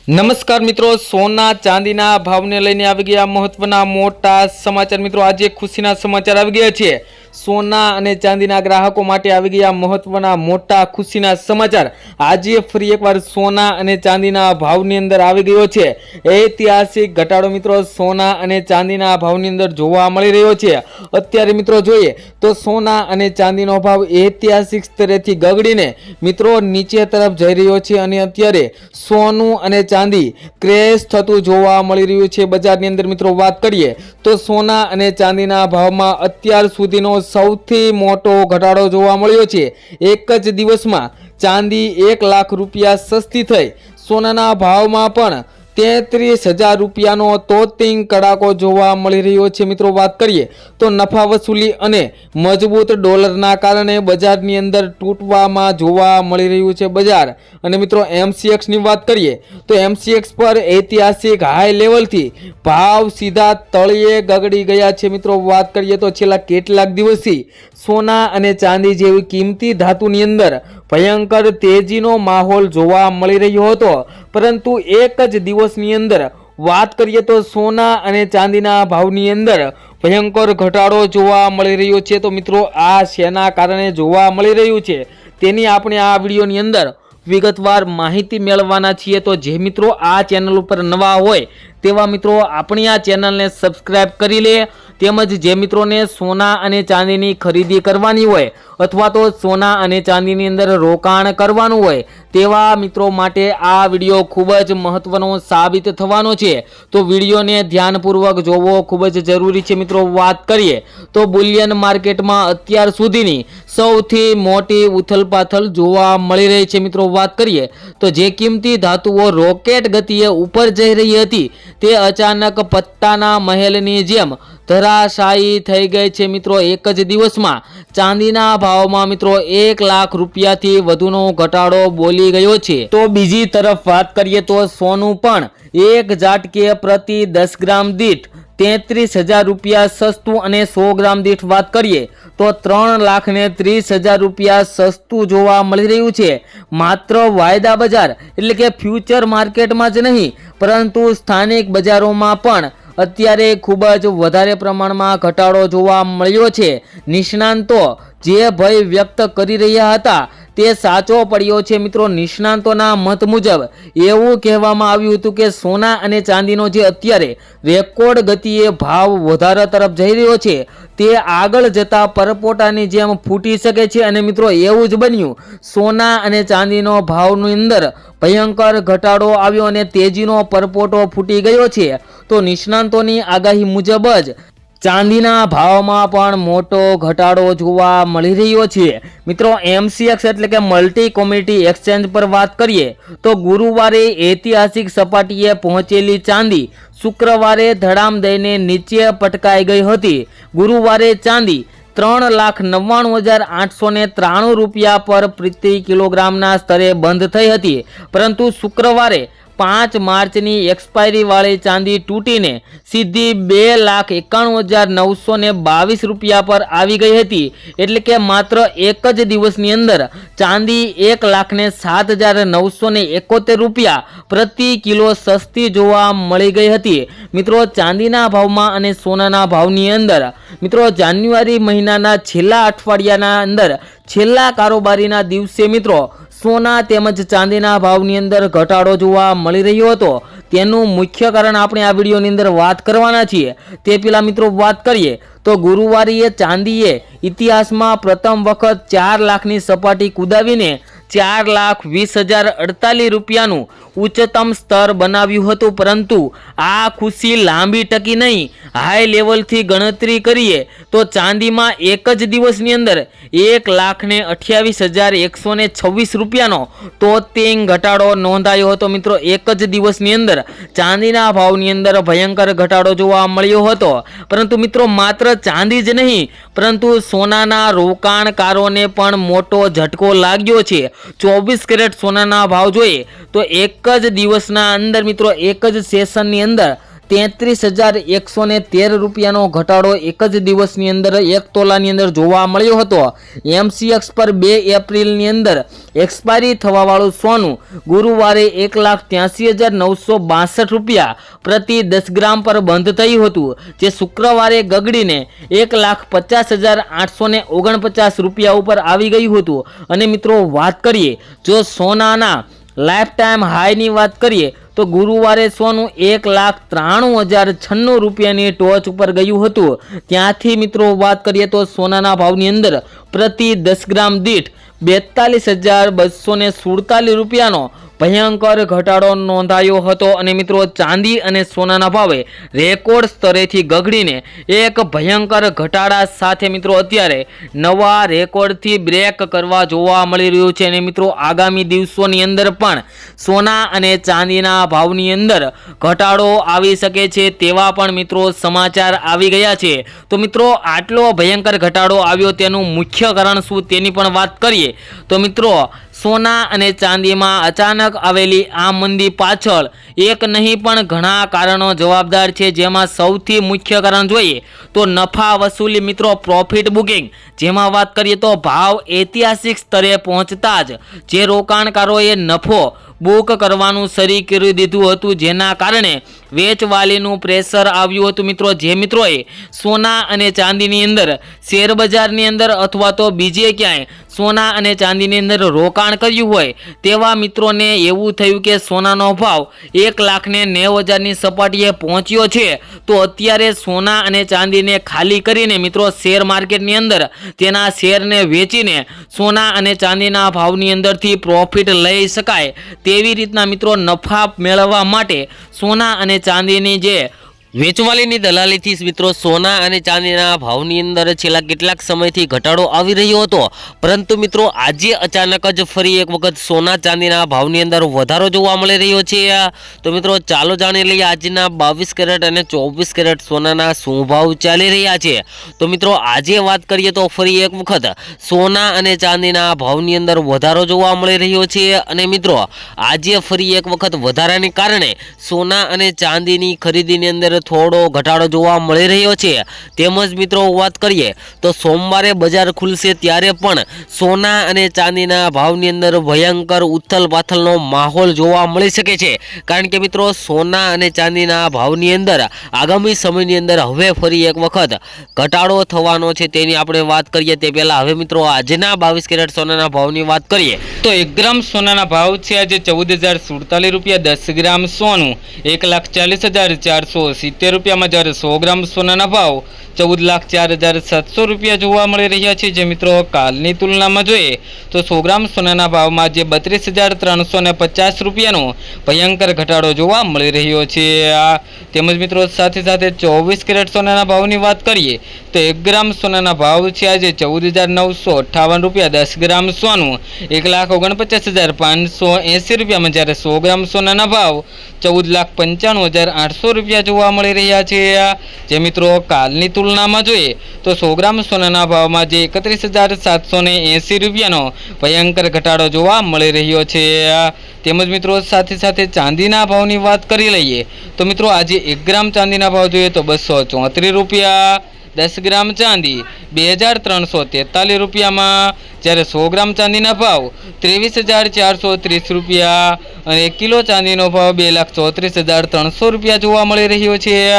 નમસ્કાર મિત્રો, સોના ચાંદીના ભાવને લઈને આવી ગયા મહત્વના મોટા સમાચાર। મિત્રો આજે ખુશીના સમાચાર આવી ગયા છે। સોના અને ચાંદીના ગ્રાહકો માટે આવી ગયા મહત્વના મોટા ખુશીના સમાચાર। આજે ફરી એકવાર સોના અને ચાંદીના ભાવની અંદર આવી ગયો છે ઐતિહાસિક ઘટાડો। મિત્રો સોના અને ચાંદીના ભાવની અંદર જોવા મળી રહ્યો છે। અત્યારે મિત્રો જોઈએ તો સોના અને ચાંદીનો ભાવ ઐતિહાસિક સ્તરેથી ગગડીને મિત્રો નીચે તરફ જઈ રહ્યો છે અને અત્યારે સોનું અને ચાંદી ક્રેશ થતું જોવા મળી રહ્યું છે બજારની અંદર। મિત્રો વાત કરીએ તો સોના અને ચાંદીના ભાવમાં અત્યાર સુધીનો સૌથી મોટો ઘટાડો જોવા મળ્યો છે। એક જ દિવસમાં ચાંદી 1 લાખ રૂપિયા સસ્તી થઈ। સોનાના ભાવમાં પણ 33,000 રૂપિયાનો તોતિંગ કડાકો જોવા મળી રહ્યો છે। મિત્રો વાત કરીએ તો નફા વસૂલી અને મજબૂત ડોલરના કારણે બજારની અંદર તૂટવામાં જોવા મળી રહ્યું છે બજાર। અને મિત્રો MCX ની વાત કરીએ તો MCX પર ઐતિહાસિક હાઈ લેવલથી ભાવ સીધા તળિયે ગગડી ગયા છે। મિત્રો વાત કરીએ તો છેલ્લા કેટલાક દિવસથી સોના અને ચાંદી જેવી કિંમતી ધાતુની અંદર ભયંકર તેજીનો માહોલ જોવા મળી રહ્યો હતો, પરંતુ એક જ દિવસની અંદર વાત કરીએ તો સોના અને ચાંદીના ભાવની અંદર ભયંકર ઘટાડો જોવા મળી રહ્યો છે। તો મિત્રો આ શેના કારણે જોવા મળી રહ્યું છે તેની આપણે આ વિડીયોની અંદર વિગતવાર માહિતી મેળવવાના છીએ। તો જે મિત્રો આ ચેનલ ઉપર નવા હોય તેવા મિત્રો આપણી આ ચેનલને સબસ્ક્રાઇબ કરી લે, તેમજ જે મિત્રોને સોના અને ચાંદીની ખરીદી કરવાની હોય અથવા તો સોના અને ચાંદીની અંદર રોકાણ કરવાનું હોય તેવા મિત્રો માટે આ વિડીયો ખૂબ જ મહત્વનો સાબિત થવાનો છે। તો વિડીયોને ધ્યાનપૂર્વક જોવો ખૂબ જ જરૂરી છે। મિત્રો વાત કરીએ તો બુલિયન માર્કેટમાં અત્યાર સુધીની સૌથી મોટી ઉથલપાથલ જોવા મળી રહી છે। મિત્રો વાત કરીએ તો જે કિંમતી ધાતુઓ રોકેટ ગતિએ ઉપર જઈ રહી હતી તે અચાનક પત્તાના મહેલની જેમ ધરાશાયી થઈ ગઈ છે। મિત્રો એક જ દિવસમાં ચાંદીના ભાવમાં મિત્રો 1 લાખ રૂપિયાથી વધુનો ઘટાડો બોલી ગયો છે। તો બીજી તરફ વાત કરીએ તો સોનું પણ એક ઝાટકે પ્રતિ 10 ગ્રામ દીઠ 33,000 રૂપિયા સસ્તું અને 100 ગ્રામ દીઠ વાત કરીએ તો 3,30,000 રૂપિયા સસ્તું જોવા મળી રહ્યું છે। માત્ર વાયદા બજાર એટલે કે ફ્યુચર માર્કેટમાં જ નહીં પરંતુ સ્થાનિક બજારોમાં પણ અત્યારે ખૂબ જ વધારે પ્રમાણમાં ઘટાડો જોવા મળ્યો છે। નિષ્ણાંતો જે ભય વ્યક્ત કરી રહ્યા હતા તે સાચો પડ્યો છે। મિત્રો નિષ્ણાંતોના મત મુજબ એવું કહેવામાં આવ્યું હતું કે સોના અને ચાંદીનો જે અત્યારે રેકોર્ડ ગતિએ ભાવ વધારા તરફ જઈ રહ્યો છે તે આગળ જતા પરપોટાની જેમ ફૂટી શકે છે। અને મિત્રો એવું જ બન્યું, સોના અને ચાંદીનો ભાવની અંદર ભયંકર ઘટાડો આવ્યો અને તેજીનો પરપોટો ફૂટી ગયો છે। તો નિષ્ણાંતોની આગાહી મુજબ જ ચાંદીના ભાવમાં પણ મોટો ઘટાડો જોવા મળી રહ્યો છે। મિત્રો MCX એટલે કે મલ્ટી કોમોડિટી એક્સચેન્જ પર વાત કરીએ તો ગુરુવારે ઐતિહાસિક સપાટીએ પહોંચેલી ચાંદી શુક્રવારે ધડામ દઈને નીચે પટકાઈ ગઈ હતી। ગુરુવારે ચાંદી 3,99,893 રૂપિયા પર પ્રતિ કિલોગ્રામના સ્તરે બંધ થઈ હતી, પરંતુ શુક્રવારે 5 માર્ચની એક્સપાયરી વાળી ચાંદી તૂટીને સીધી 2,91,922 રૂપિયા પર આવી ગઈ હતી। એટલે કે માત્ર એક જ દિવસની અંદર ચાંદી 1,07,971 રૂપિયા પ્રતિ કિલો સસ્તી જોવા મળી ગઈ હતી। મિત્રો ચાંદીના ભાવમાં અને સોનાના ભાવની અંદર મિત્રો જાન્યુઆરી મહિનાના છેલ્લા અઠવાડિયાના અંદર છેલ્લા કારોબારીના દિવસે મિત્રો સોના તેમજ ચાંદીના ભાવની અંદર ઘટાડો જોવા મળી રહ્યો હતો। તેનું મુખ્ય કારણ આપણે આ વિડીયોની અંદર વાત કરવાના છીએ। તે પહેલા મિત્રો વાત કરીએ તો ગુરુવારે ચાંદીએ ઇતિહાસમાં પ્રથમ વખત 4 લાખની સપાટી કુદાવીને 4,20,048 રૂપિયાનું ઉચ્ચતમ સ્તર બનાવ્યું હતું, પરંતુ આ ખુશી લાંબી ટકી નહીં। હાઈ લેવલથી ગણતરી કરીએ તો ચાંદીમાં એક જ દિવસની અંદર 1,28,126 રૂપિયાનો તોતિંગ ઘટાડો નોંધાયો હતો। મિત્રો એક જ દિવસની અંદર ચાંદીના ભાવની અંદર ભયંકર ઘટાડો જોવા મળ્યો હતો, પરંતુ મિત્રો માત્ર ચાંદી જ નહીં પરંતુ સોનાના રોકાણકારોને પણ મોટો ઝટકો લાગ્યો છે। 24 કેરેટ સોનાના ભાવ જોઈએ તો એક જ દિવસના અંદર મિત્રો એક જ સેશનની અંદર 33,113 રૂપિયાનો ઘટાડો એક જ દિવસની અંદર 1 તોલાની અંદર જોવા મળ્યો હતો। MCX પર 2 એપ્રિલની અંદર એક્સપાયરી થવાવાળું સોનું ગુરુવારે 1,83,962 રૂપિયા પ્રતિ 10 ગ્રામ પર બંધ થયું હતું, જે શુક્રવારે ગગડીને 1,50,849 રૂપિયા ઉપર આવી ગયું હતું। અને મિત્રો વાત કરીએ જો સોનાના લાઈફ ટાઈમ હાઈની વાત કરીએ તો ગુરુવારે સોનું 1,93,096 રૂપિયાની ટોચ ઉપર ગયું હતું। ત્યાંથી મિત્રો વાત કરીએ તો સોનાના ભાવની અંદર પ્રતિ 10 ગ્રામ દીઠ 42,247 રૂપિયાનો ભયંકર ઘટાડો નોંધાયો હતો। અને મિત્રો ચાંદી અને સોનાના ભાવે રેકોર્ડ સ્તરેથી ગગડીને એક ભયંકર ઘટાડા સાથે મિત્રો અત્યારે નવા રેકોર્ડથી બ્રેક કરવા જોવા મળી રહ્યું છે। અને મિત્રો આગામી દિવસોની અંદર પણ સોના અને ચાંદીના ભાવની અંદર ઘટાડો આવી શકે છે તેવા પણ મિત્રો સમાચાર આવી ગયા છે। તો મિત્રો આટલો ભયંકર ઘટાડો આવ્યો તેનું મુખ્ય કારણ શું તેની પણ વાત કરીએ તો મિત્રો સોના અને ચાંદીમાં અચાનક આવેલી આ મંદી પાછળ એક નહીં પણ ઘણા કારણો જવાબદાર છે, જેમાં સૌથી મુખ્ય કારણ જોઈએ તો નફા વસૂલી મિત્રો પ્રોફિટ બુકિંગ, જેમાં વાત કરીએ તો ભાવ ઐતિહાસિક સ્તરે પહોંચતા જ જે રોકાણકારોએ નફો બુક કરવાનું શરૂ કરી દીધું હતું, જેના કારણે વેચવાલીનું પ્રેશર આવ્યું હતું। મિત્રો જે મિત્રોએ સોના અને ચાંદીની અંદર શેર બજારની અંદર અથવા તો બીજે ક્યાંય સોના અને ચાંદીની અંદર રોકાણ કર્યું હોય તેવા મિત્રોને એવું થયું કે સોનાનો ભાવ 1,90,000ની સપાટીએ પહોંચ્યો છે, તો અત્યારે સોના અને ચાંદીને ખાલી કરીને મિત્રો શેર માર્કેટની અંદર તેના શેરને વેચીને સોના અને ચાંદીના ભાવની અંદરથી પ્રોફિટ લઈ શકાય તેવી રીતના મિત્રો નફા મેળવવા માટે સોના અને ચાંદીની જે વેચવાલીની દલાલીથી મિત્રો સોના અને ચાંદીના ભાવની અંદર છેલ્લા કેટલાક સમયથી ઘટાડો આવી રહ્યો હતો, પરંતુ મિત્રો આજે અચાનક જ ફરી એક વખત સોના ચાંદીના ભાવની અંદર વધારો જોવા મળી રહ્યો છે। તો મિત્રો ચાલો જાણી લઈએ આજના 22 કેરેટ અને 24 કેરેટ સોનાના શું ભાવ ચાલી રહ્યા છે। તો મિત્રો આજે વાત કરીએ તો ફરી એક વખત સોના અને ચાંદીના ભાવની અંદર વધારો જોવા મળી રહ્યો છે। અને મિત્રો આજે ફરી એક વખત વધારાને કારણે સોના અને ચાંદીની ખરીદીની અંદર થોડો ઘટાડો જોવા મળી રહ્યો છે। તેમજ મિત્રો વાત કરીએ તો સોમવારે બજાર ખુલશે ત્યારે પણ સોના અને ચાંદીના ભાવની અંદર ભયંકર ઉથલ પાથલનો માહોલ જોવા મળી શકે છે, કારણ કે મિત્રો સોના અને ચાંદીના ભાવની અંદર આગામી સમયની અંદર હવે ફરી એક વખત ઘટાડો થવાનો છે તેની આપણે વાત કરીએ તે પહેલા હવે મિત્રો આજના 22 કેરેટ સોનાના ભાવની વાત કરીએ તો 1 ગ્રામ સોનાના ભાવ છે આજે 14,047 રૂપિયા। 10 ગ્રામ સોનું 1,40,470 રૂપિયામાં, જ્યારે 100 ગ્રામ સોનાના ભાવ 14,04,700 રૂપિયા જોવા મળી રહ્યા છે। જે મિત્રો કાલની તુલનામાં જોઈએ તો 100 ગ્રામ સોનાના ભાવમાં જે 32,350 રૂપિયાનો ભયંકર ઘટાડો જોવા મળી રહ્યો છે। તેમજ મિત્રો સાથે સાથે 24 કેરેટ સોનાના ભાવની વાત કરીએ તો 1 ગ્રામ સોનાના ભાવ છે આજે 14,958 રૂપિયા। 10 ગ્રામ સોનું 1,49,580 રૂપિયામાં, જ્યારે 100 ગ્રામ સોનાના ભાવ 14,95,800 રૂપિયા જોવા મળી રહ્યા છે। જે મિત્રો કાલની તુલનામાં જોઈએ તો 100 ગ્રામ સોનાના ભાવમાં જે 31,780 રૂપિયાનો ભયંકર ઘટાડો જોવા મળી રહ્યો છે। તેમજ મિત્રો સાથે સાથે ચાંદીના ભાવની વાત કરી લઈએ તો મિત્રો આજે 1 ગ્રામ ચાંદીના ભાવ જોઈએ તો 234 રૂપિયા। 10 ગ્રામ ચાંદી 2,343 રૂપિયામાં, જ્યારે 100 ગ્રામ ચાંદીના ભાવ 23,430 રૂપિયા અને 1 કિલો ચાંદીનો ભાવ 2,34,300 રૂપિયા જોવા મળી રહ્યો છે।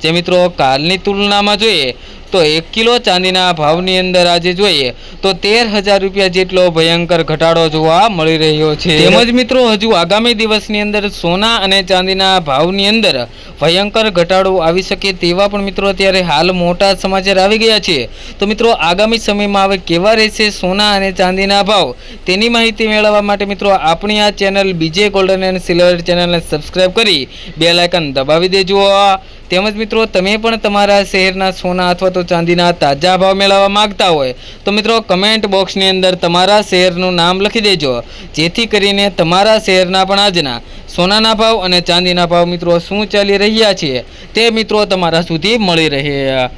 જે મિત્રો કાલની તુલનામાં જોઈએ તો 1 કિલો ચાંદીના ભાવની અંદર આજે જોઈએ તો 13,000 રૂપિયા જેટલો ભયંકર ઘટાડો જોવા મળી રહ્યો છે। તેમજ મિત્રો હજુ આગામી દિવસની અંદર સોના અને ચાંદીના ભાવની અંદર ભયંકર ઘટાડો આવી શકે તેવા પણ મિત્રો અત્યારે હાલ મોટા સમાચાર આવી ગયા છે। તો મિત્રો આગામી સમયમાં હવે કેવા રહેશે સોના અને ચાંદીના ભાવ તેની માહિતી મેળવવા માટે મિત્રો આપણી આ ચેનલ બીજે ગોલ્ડન એન્ડ સિલ્વર ચેનલને સબસ્ક્રાઇબ કરી બેલ આઇકન દબાવી દેજો। તેમજ મિત્રો તમે પણ તમારા શહેરના સોના અથવા તો ચાંદીના તાજા ભાવ મેળવવા માંગતા હોય તો મિત્રો કમેન્ટ બોક્સની અંદર તમારા શહેરનું નામ લખી દેજો, જેથી કરીને તમારા શહેરના પણ આજના સોનાના ભાવ અને ચાંદીના ભાવ મિત્રો શું ચાલી રહ્યા છે તે મિત્રો તમારા સુધી મળી રહે।